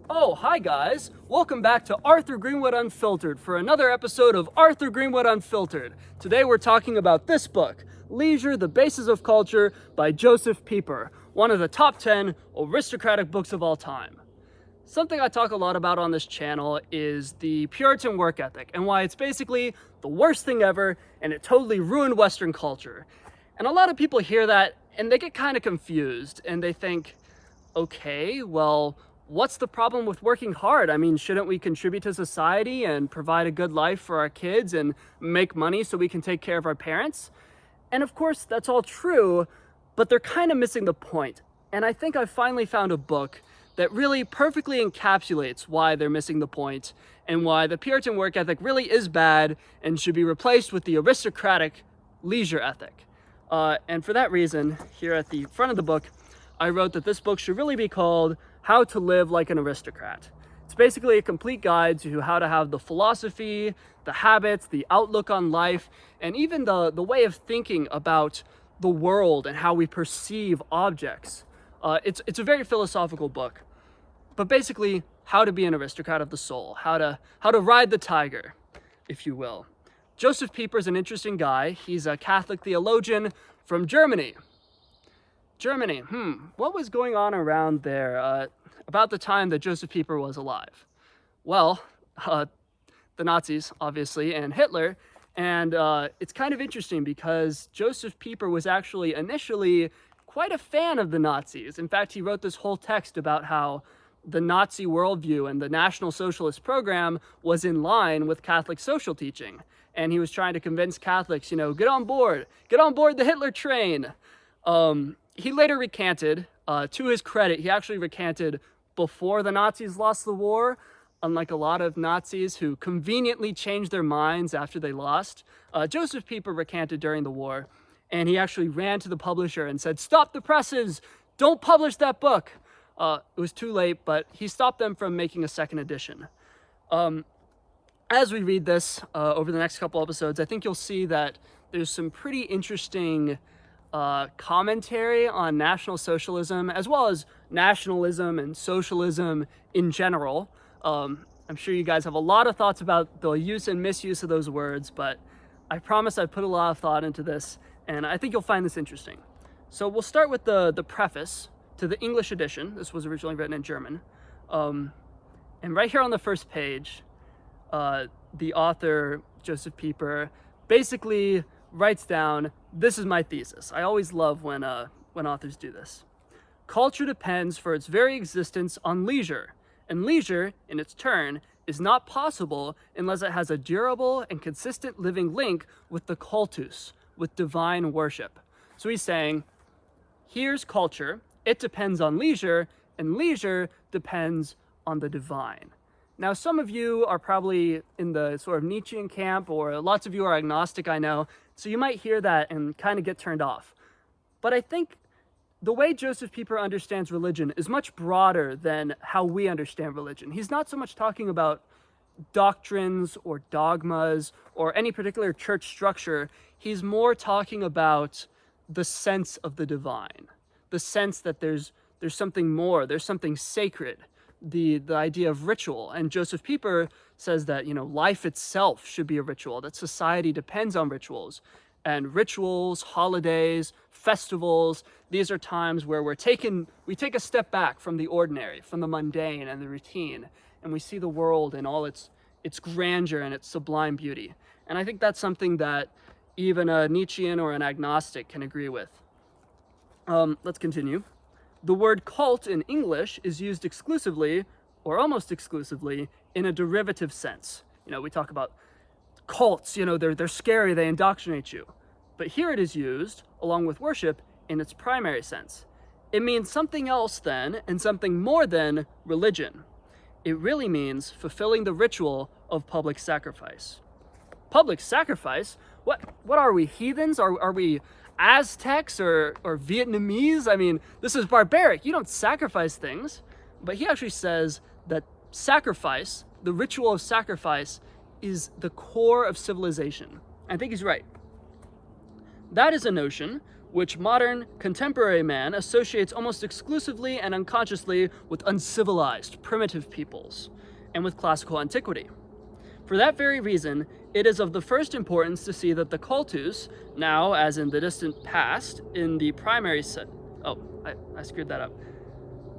Oh, hi guys! Welcome back to Arthur Greenwood Unfiltered for another episode of Arthur Greenwood Unfiltered. Today we're talking about this book, Liesure, The Basis of Culture by Josef Pieper, one of the top 10 aristocratic books of all time. Something I talk a lot about on this channel is the Puritan work ethic and why it's basically the worst thing ever and it totally ruined Western culture. And a lot of people hear that and they get kind of confused and they think, okay, well, what's the problem with working hard? I mean, shouldn't we contribute to society and provide a good life for our kids and make money so we can take care of our parents? And of course, that's all true, but they're kind of missing the point. And I think I've finally found a book that really perfectly encapsulates why they're missing the point and why the Puritan work ethic really is bad and should be replaced with the aristocratic leisure ethic. And for that reason, here at the front of the book, I wrote that this book should really be called How to Live Like an Aristocrat. It's basically a complete guide to how to have the philosophy, the habits, the outlook on life, and even the way of thinking about the world and how we perceive objects. It's a very philosophical book, but basically how to be an aristocrat of the soul, how to ride the tiger, if you will. Josef Pieper is an interesting guy. He's a Catholic theologian from Germany. What was going on around there about the time that Josef Pieper was alive? Well, the Nazis, obviously, and Hitler. And it's kind of interesting because Josef Pieper was actually initially quite a fan of the Nazis. In fact, he wrote this whole text about how the Nazi worldview and the National Socialist program was in line with Catholic social teaching. And he was trying to convince Catholics, get on board the Hitler train. He later recanted. To his credit, he actually recanted before the Nazis lost the war, unlike a lot of Nazis who conveniently changed their minds after they lost. Josef Pieper recanted during the war, and he actually ran to the publisher and said, "Stop the presses! Don't publish that book!" It was too late, but he stopped them from making a second edition. As we read this over the next couple episodes, I think you'll see that there's some pretty interesting commentary on National Socialism, as well as nationalism and socialism in general. I'm sure you guys have a lot of thoughts about the use and misuse of those words, but I promise I've put a lot of thought into this, and I think you'll find this interesting. So we'll start with the preface to the English edition. This was originally written in German. And right here on the first page, the author, Josef Pieper, basically writes down, this is my thesis. I always love when authors do this. Culture depends for its very existence on leisure, and leisure, in its turn, is not possible unless it has a durable and consistent living link with the cultus, with divine worship. So he's saying, here's culture, it depends on leisure, and leisure depends on the divine. Now, some of you are probably in the sort of Nietzschean camp, or lots of you are agnostic, I know, so you might hear that and kind of get turned off. But I think the way Josef Pieper understands religion is much broader than how we understand religion. He's not so much talking about doctrines or dogmas or any particular church structure. He's more talking about the sense of the divine, the sense that there's something more, there's something sacred, the idea of ritual. And Josef Pieper says that, life itself should be a ritual, that society depends on rituals. And rituals, holidays, festivals, these are times where we take a step back from the ordinary, from the mundane and the routine, and we see the world in all its grandeur and its sublime beauty. And I think that's something that even a Nietzschean or an agnostic can agree with. Let's continue. The word cult in English is used exclusively, or almost exclusively, in a derivative sense. We talk about cults, they're scary, they indoctrinate you. But here it is used, along with worship, in its primary sense. It means something else then, and something more than religion. It really means fulfilling the ritual of public sacrifice. Public sacrifice? What are we, heathens? Are we Aztecs or Vietnamese? I mean, this is barbaric. You don't sacrifice things. But he actually says that sacrifice, the ritual of sacrifice, is the core of civilization. I think he's right. That is a notion which modern, contemporary man associates almost exclusively and unconsciously with uncivilized, primitive peoples, and with classical antiquity. For that very reason, it is of the first importance to see that the cultus, now as in the distant past, in the primary I screwed that up.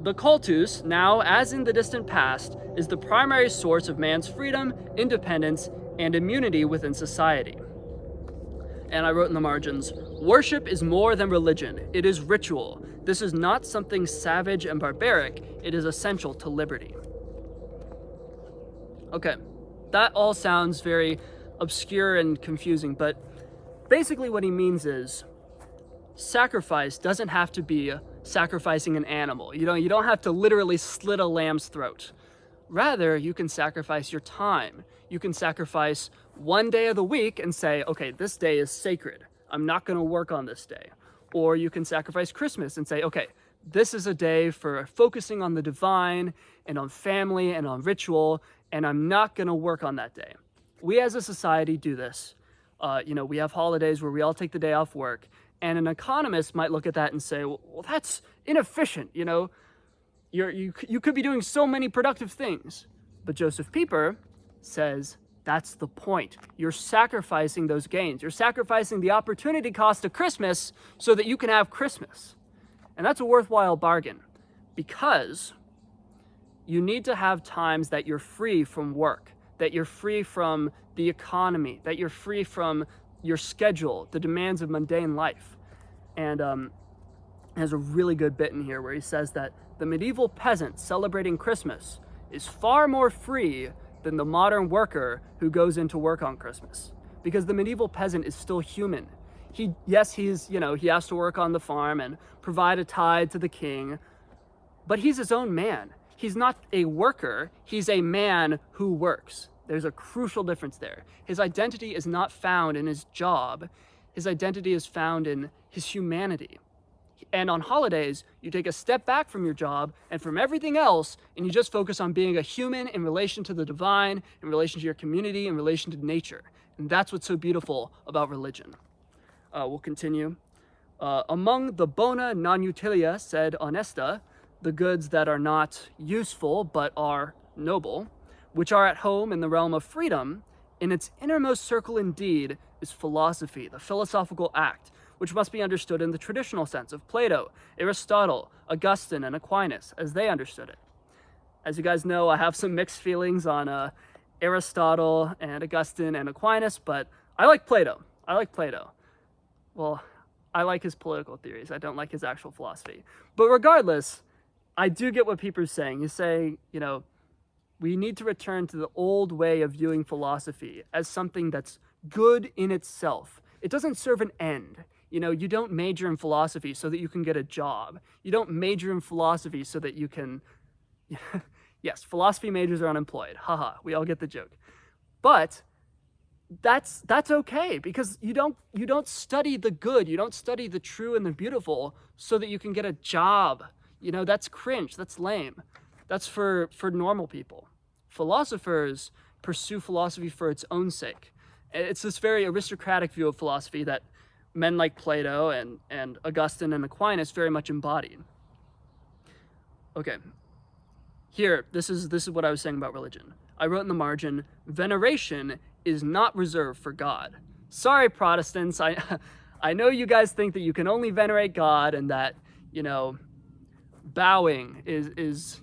The cultus, now as in the distant past, is the primary source of man's freedom, independence, and immunity within society. And I wrote in the margins, worship is more than religion, it is ritual. This is not something savage and barbaric, it is essential to liberty. Okay, that all sounds very obscure and confusing, but basically what he means is sacrifice doesn't have to be sacrificing an animal. You don't have to literally slit a lamb's throat. Rather, you can sacrifice your time. You can sacrifice one day of the week and say, okay, this day is sacred. I'm not going to work on this day. Or you can sacrifice Christmas and say, okay, this is a day for focusing on the divine and on family and on ritual, and I'm not going to work on that day. We as a society do this. We have holidays where we all take the day off work, and an economist might look at that and say, well, that's inefficient. You could be doing so many productive things. But Josef Pieper says that's the point. You're sacrificing those gains. You're sacrificing the opportunity cost of Christmas so that you can have Christmas. And that's a worthwhile bargain, because you need to have times that you're free from work, that you're free from the economy, that you're free from your schedule, the demands of mundane life. And has a really good bit in here where he says that the medieval peasant celebrating Christmas is far more free than the modern worker who goes into work on Christmas, because the medieval peasant is still human. He has to work on the farm and provide a tithe to the king, but he's his own man. He's not a worker, he's a man who works. There's a crucial difference there. His identity is not found in his job. His identity is found in his humanity. And on holidays, you take a step back from your job and from everything else, and you just focus on being a human in relation to the divine, in relation to your community, in relation to nature. And that's what's so beautiful about religion. We'll continue. Among the bona non utilia sed honesta, the goods that are not useful but are noble, which are at home in the realm of freedom, in its innermost circle indeed is philosophy, the philosophical act, which must be understood in the traditional sense of Plato, Aristotle, Augustine, and Aquinas, as they understood it. As you guys know, I have some mixed feelings on Aristotle and Augustine and Aquinas, but I like Plato. Well, I like his political theories. I don't like his actual philosophy. But regardless, I do get what Pieper's saying. He's saying, we need to return to the old way of viewing philosophy as something that's good in itself. It doesn't serve an end. You don't major in philosophy so that you can get a job. You don't major in philosophy so that you can... Yes, philosophy majors are unemployed. Haha, we all get the joke. But that's okay, because you don't study the good, you don't study the true and the beautiful so that you can get a job. That's cringe, that's lame. That's for normal people. Philosophers pursue philosophy for its own sake. It's this very aristocratic view of philosophy that men like Plato and Augustine and Aquinas very much embodied. Okay, here, this is what I was saying about religion. I wrote in the margin, veneration is not reserved for God. Sorry, Protestants, I know you guys think that you can only venerate God and that, bowing is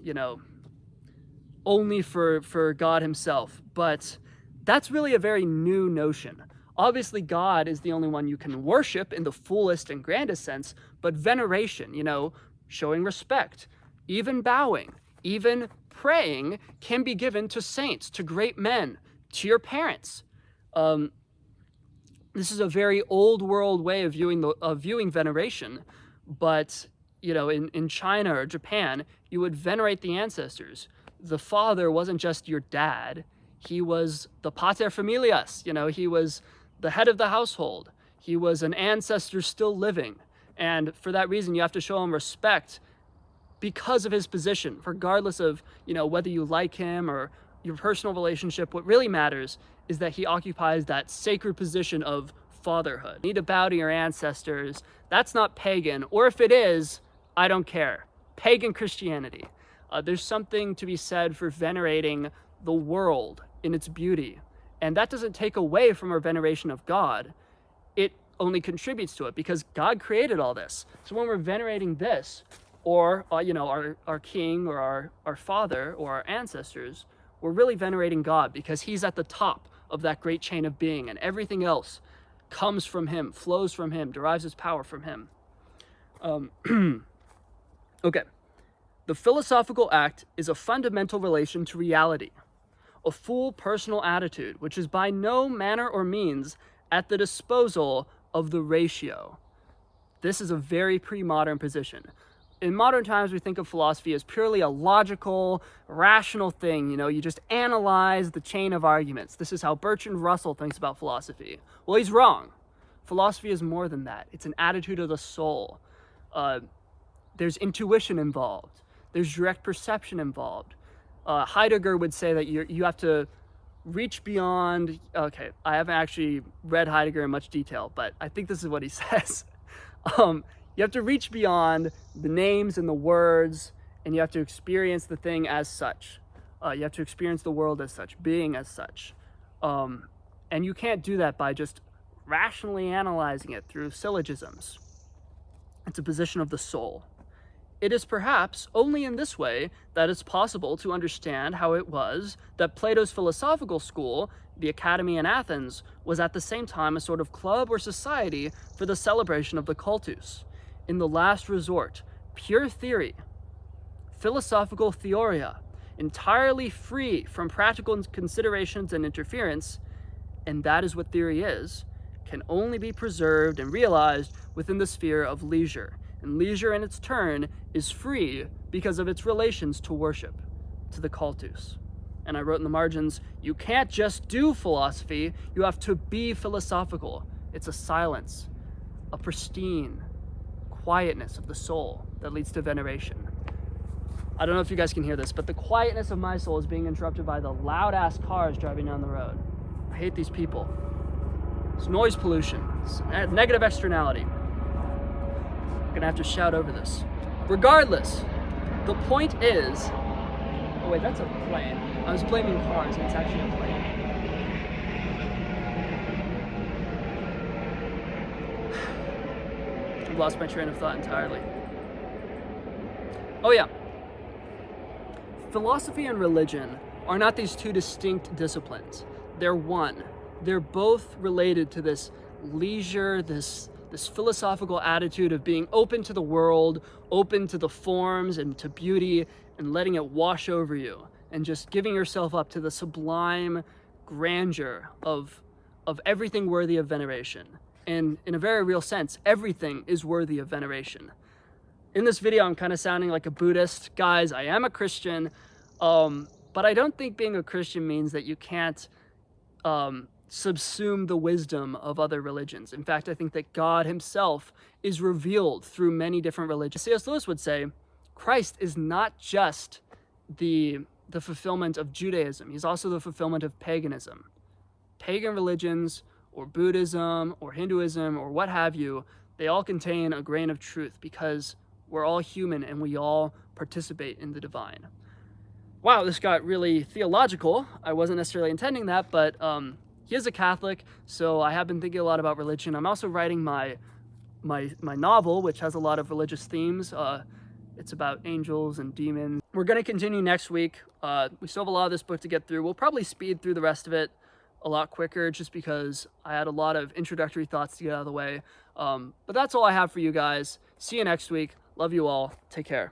only for God himself, but that's really a very new notion. Obviously, God is the only one you can worship in the fullest and grandest sense, but veneration, showing respect, even bowing, even praying can be given to saints, to great men, to your parents. This is a very old world way of viewing veneration, but in China or Japan, you would venerate the ancestors. The father wasn't just your dad. He was the pater familias. He was the head of the household. He was an ancestor still living. And for that reason, you have to show him respect because of his position, regardless of, whether you like him or your personal relationship. What really matters is that he occupies that sacred position of fatherhood. You need to bow to your ancestors. That's not pagan, or if it is, I don't care. Pagan Christianity. There's something to be said for venerating the world in its beauty. And that doesn't take away from our veneration of God. It only contributes to it because God created all this. So when we're venerating this, or our king or our father or our ancestors, we're really venerating God because he's at the top of that great chain of being, and everything else comes from him, flows from him, derives its power from him. Okay. The philosophical act is a fundamental relation to reality, a full personal attitude, which is by no manner or means at the disposal of the ratio. This is a very pre-modern position. In modern times, we think of philosophy as purely a logical, rational thing. You just analyze the chain of arguments. This is how Bertrand Russell thinks about philosophy. Well, he's wrong. Philosophy is more than that. It's an attitude of the soul. There's intuition involved. There's direct perception involved. Heidegger would say that you have to reach beyond. Okay, I haven't actually read Heidegger in much detail, but I think this is what he says. You have to reach beyond the names and the words, and you have to experience the thing as such. You have to experience the world as such, being as such. And you can't do that by just rationally analyzing it through syllogisms. It's a position of the soul. It is perhaps only in this way that it's possible to understand how it was that Plato's philosophical school, the Academy in Athens, was at the same time a sort of club or society for the celebration of the cultus. In the last resort, pure theory, philosophical theoria, entirely free from practical considerations and interference, and that is what theory is, can only be preserved and realized within the sphere of leisure. And leisure in its turn is free because of its relations to worship, to the cultus. And I wrote in the margins, you can't just do philosophy, you have to be philosophical. It's a silence, a pristine quietness of the soul that leads to veneration. I don't know if you guys can hear this, but the quietness of my soul is being interrupted by the loud-ass cars driving down the road. I hate these people. It's noise pollution. It's a negative externality. I'm gonna have to shout over this. Regardless, the point is... Oh wait, that's a plane. I was blaming cars, and it's actually a plane. I've lost my train of thought entirely. Oh yeah. Philosophy and religion are not these two distinct disciplines. They're one. They're both related to this leisure, this philosophical attitude of being open to the world, open to the forms and to beauty, and letting it wash over you, and just giving yourself up to the sublime grandeur of everything worthy of veneration. And in a very real sense, everything is worthy of veneration. In this video, I'm kind of sounding like a Buddhist. Guys, I am a Christian, but I don't think being a Christian means that you can't subsume the wisdom of other religions. In fact, I think that God himself is revealed through many different religions. C.S. Lewis would say, Christ is not just the fulfillment of Judaism. He's also the fulfillment of paganism. Pagan religions, or Buddhism, or Hinduism, or what have you, they all contain a grain of truth because we're all human and we all participate in the divine. Wow, this got really theological. I wasn't necessarily intending that, but he is a Catholic, so I have been thinking a lot about religion. I'm also writing my novel, which has a lot of religious themes. It's about angels and demons. We're going to continue next week. We still have a lot of this book to get through. We'll probably speed through the rest of it a lot quicker just because I had a lot of introductory thoughts to get out of the way. But that's all I have for you guys. See you next week. Love you all. Take care.